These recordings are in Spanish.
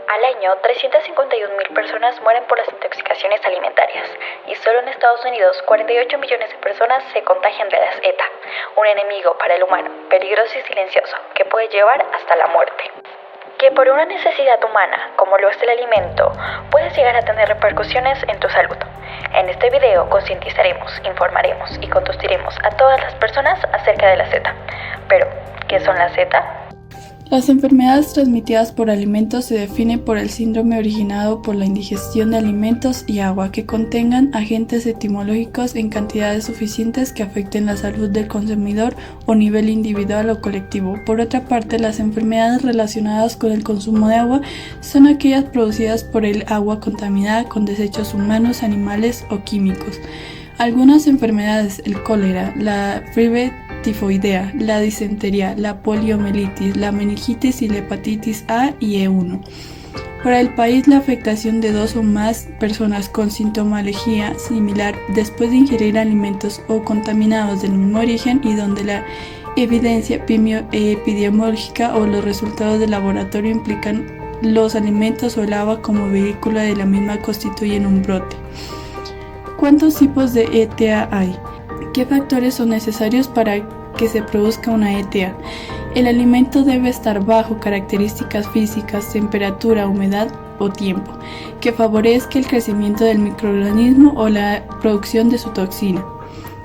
Al año, 351.000 personas mueren por las intoxicaciones alimentarias y solo en Estados Unidos 48 millones de personas se contagian de las ETA, un enemigo para el humano, peligroso y silencioso, que puede llevar hasta la muerte. Que por una necesidad humana, como lo es el alimento, puedes llegar a tener repercusiones en tu salud. En este video concientizaremos, informaremos y conduciremos a todas las personas acerca de la ETA. Pero, ¿qué son las ETA? Las enfermedades transmitidas por alimentos se definen por el síndrome originado por la indigestión de alimentos y agua que contengan agentes etimológicos en cantidades suficientes que afecten la salud del consumidor o nivel individual o colectivo. Por otra parte, las enfermedades relacionadas con el consumo de agua son aquellas producidas por el agua contaminada con desechos humanos, animales o químicos. Algunas enfermedades, el cólera, la fiebre tifoidea, la disentería, la poliomielitis, la meningitis y la hepatitis A y E1. Para el país, la afectación de 2 o más personas con sintomatología similar después de ingerir alimentos o contaminados del mismo origen y donde la evidencia epidemiológica o los resultados del laboratorio implican los alimentos o el agua como vehículo de la misma constituyen un brote. ¿Cuántos tipos de ETA hay? ¿Qué factores son necesarios para que se produzca una ETA? El alimento debe estar bajo características físicas, temperatura, humedad o tiempo, que favorezca el crecimiento del microorganismo o la producción de su toxina.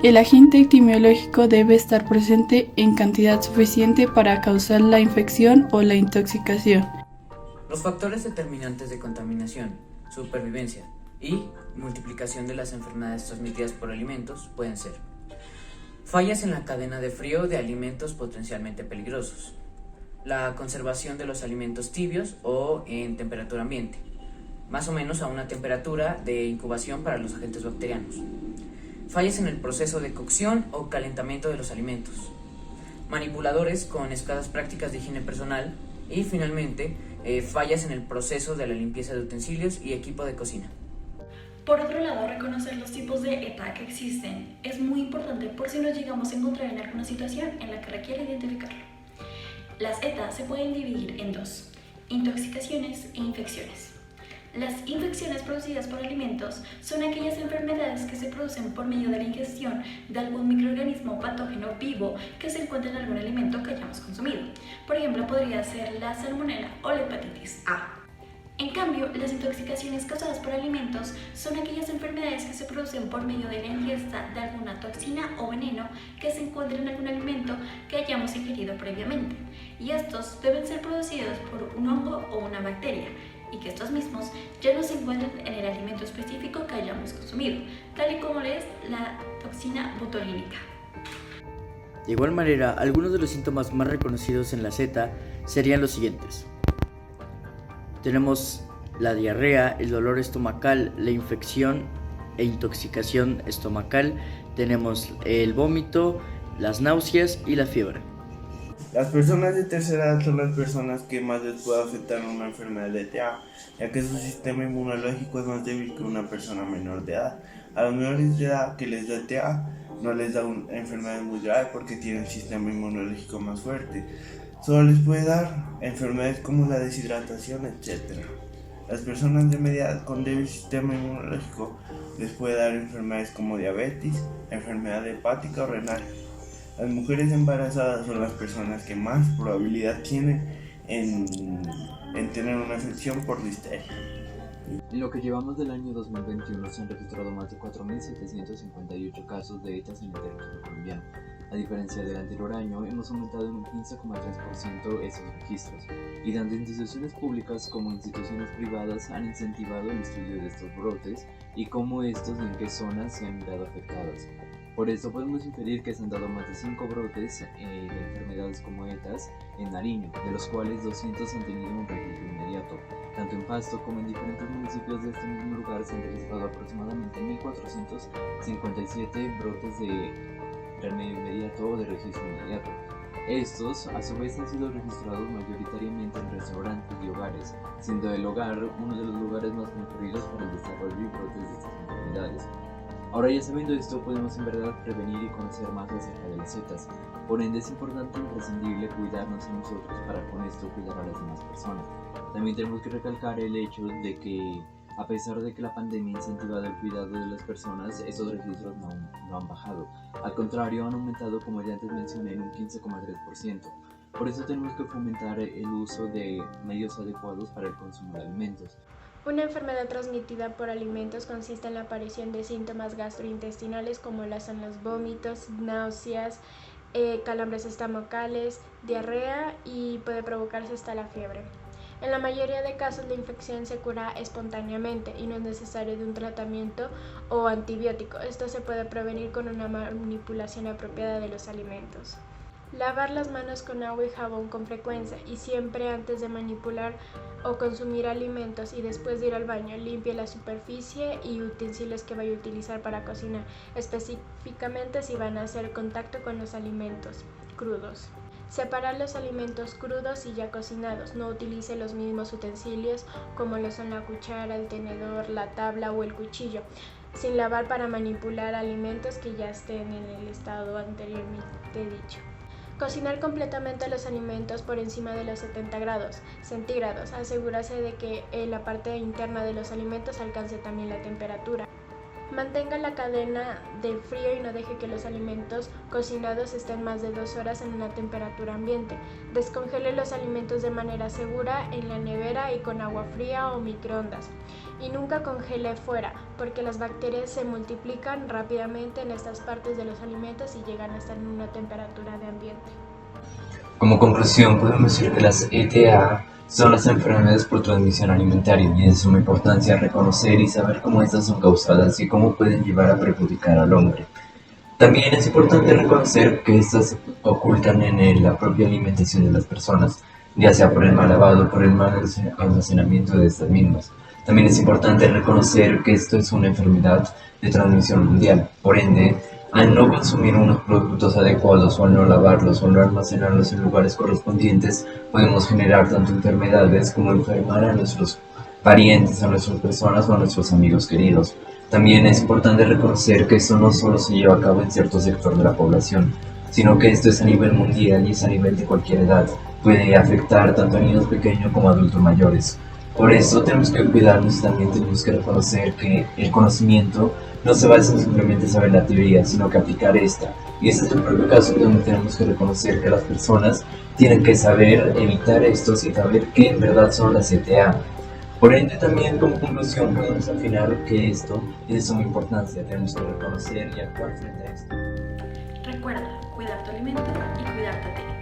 El agente epidemiológico debe estar presente en cantidad suficiente para causar la infección o la intoxicación. Los factores determinantes de contaminación, supervivencia y multiplicación de las enfermedades transmitidas por alimentos pueden ser fallas en la cadena de frío de alimentos potencialmente peligrosos, la conservación de los alimentos tibios o en temperatura ambiente, más o menos a una temperatura de incubación para los agentes bacterianos, fallas en el proceso de cocción o calentamiento de los alimentos, manipuladores con escasas prácticas de higiene personal y finalmente fallas en el proceso de la limpieza de utensilios y equipo de cocina. Por otro lado, reconocer los tipos de ETA que existen es muy importante por si nos llegamos a encontrar en alguna situación en la que requiere identificarlo. Las ETA se pueden dividir en 2, intoxicaciones e infecciones. Las infecciones producidas por alimentos son aquellas enfermedades que se producen por medio de la ingestión de algún microorganismo patógeno vivo que se encuentra en algún alimento que hayamos consumido. Por ejemplo, podría ser la salmonela o la hepatitis A. En cambio, las intoxicaciones causadas por alimentos son aquellas enfermedades que se producen por medio de la ingesta de alguna toxina o veneno que se encuentra en algún alimento que hayamos ingerido previamente, y estos deben ser producidos por un hongo o una bacteria, y que estos mismos ya no se encuentran en el alimento específico que hayamos consumido, tal y como es la toxina botulínica. De igual manera, algunos de los síntomas más reconocidos en la ETA serían los siguientes. Tenemos la diarrea, el dolor estomacal, la infección e intoxicación estomacal, tenemos el vómito, las náuseas y la fiebre. Las personas de tercera edad son las personas que más les puede afectar una enfermedad de ETA, ya que su sistema inmunológico es más débil que una persona menor de edad. A los menores de edad que les da ETA no les da una enfermedad muy grave porque tienen el sistema inmunológico más fuerte. Solo les puede dar enfermedades como la deshidratación, etc. Las personas de media edad con débil sistema inmunológico les puede dar enfermedades como diabetes, enfermedad hepática o renal. Las mujeres embarazadas son las personas que más probabilidad tienen en tener una infección por listeria. En lo que llevamos del año 2021 se han registrado más de 4.758 casos de ETA en el territorio colombiano. A diferencia del anterior año, hemos aumentado en un 15,3% esos registros, y tanto instituciones públicas como instituciones privadas han incentivado el estudio de estos brotes y cómo estos y en qué zonas se han mirado afectadas. Por esto podemos inferir que se han dado más de 5 brotes de enfermedades como ETAs en Nariño, de los cuales 200 han tenido un registro inmediato. Tanto en Pasto como en diferentes municipios de este mismo lugar se han registrado aproximadamente 1.457 brotes de remedio inmediato o de registro inmediato. Estos, a su vez, han sido registrados mayoritariamente en restaurantes y hogares, siendo el hogar uno de los lugares más concurridos para el desarrollo y brotes de estas enfermedades. Ahora ya sabiendo esto, podemos en verdad prevenir y conocer más acerca de las ETAs. Por ende es importante e imprescindible cuidarnos a nosotros para con esto cuidar a las demás personas. También tenemos que recalcar el hecho de que a pesar de que la pandemia ha incentivado el cuidado de las personas, esos registros no han bajado. Al contrario, han aumentado, como ya antes mencioné, en un 15,3%. Por eso tenemos que fomentar el uso de medios adecuados para el consumo de alimentos. Una enfermedad transmitida por alimentos consiste en la aparición de síntomas gastrointestinales como son los vómitos, náuseas, calambres estomacales, diarrea y puede provocarse hasta la fiebre. En la mayoría de casos la infección se cura espontáneamente y no es necesario de un tratamiento o antibiótico. Esto se puede prevenir con una manipulación apropiada de los alimentos. Lavar las manos con agua y jabón con frecuencia y siempre antes de manipular o consumir alimentos y después de ir al baño, limpie la superficie y utensilios que vaya a utilizar para cocinar, específicamente si van a hacer contacto con los alimentos crudos. Separar los alimentos crudos y ya cocinados. No utilice los mismos utensilios como lo son la cuchara, el tenedor, la tabla o el cuchillo, sin lavar para manipular alimentos que ya estén en el estado anteriormente dicho. Cocinar completamente los alimentos por encima de los 70 grados centígrados. Asegúrese de que la parte interna de los alimentos alcance también la temperatura. Mantenga la cadena de frío y no deje que los alimentos cocinados estén más de 2 horas en una temperatura ambiente. Descongele los alimentos de manera segura en la nevera y con agua fría o microondas. Y nunca congele fuera, porque las bacterias se multiplican rápidamente en estas partes de los alimentos y llegan a estar en una temperatura de ambiente. Como conclusión, podemos decir que las ETA son las enfermedades por transmisión alimentaria y es de suma importancia reconocer y saber cómo estas son causadas y cómo pueden llevar a perjudicar al hombre. También es importante reconocer que estas se ocultan en la propia alimentación de las personas, ya sea por el mal lavado o por el mal almacenamiento de estas mismas. También es importante reconocer que esto es una enfermedad de transmisión mundial, por ende, al no consumir unos productos adecuados o al no lavarlos o no almacenarlos en lugares correspondientes, podemos generar tanto enfermedades como enfermar a nuestros parientes, a nuestras personas o a nuestros amigos queridos. También es importante reconocer que esto no solo se lleva a cabo en cierto sector de la población, sino que esto es a nivel mundial y es a nivel de cualquier edad. Puede afectar tanto a niños pequeños como a adultos mayores. Por eso tenemos que cuidarnos y también tenemos que reconocer que el conocimiento no se basa en simplemente saber la teoría, sino que aplicar esta. Y este es el propio caso donde tenemos que reconocer que las personas tienen que saber evitar estos y saber qué en verdad son las ETA. Por ende, también como conclusión podemos afirmar que esto es de suma importancia. Tenemos que reconocer y actuar frente a esto. Recuerda, cuidar tu alimento y cuidarte a ti.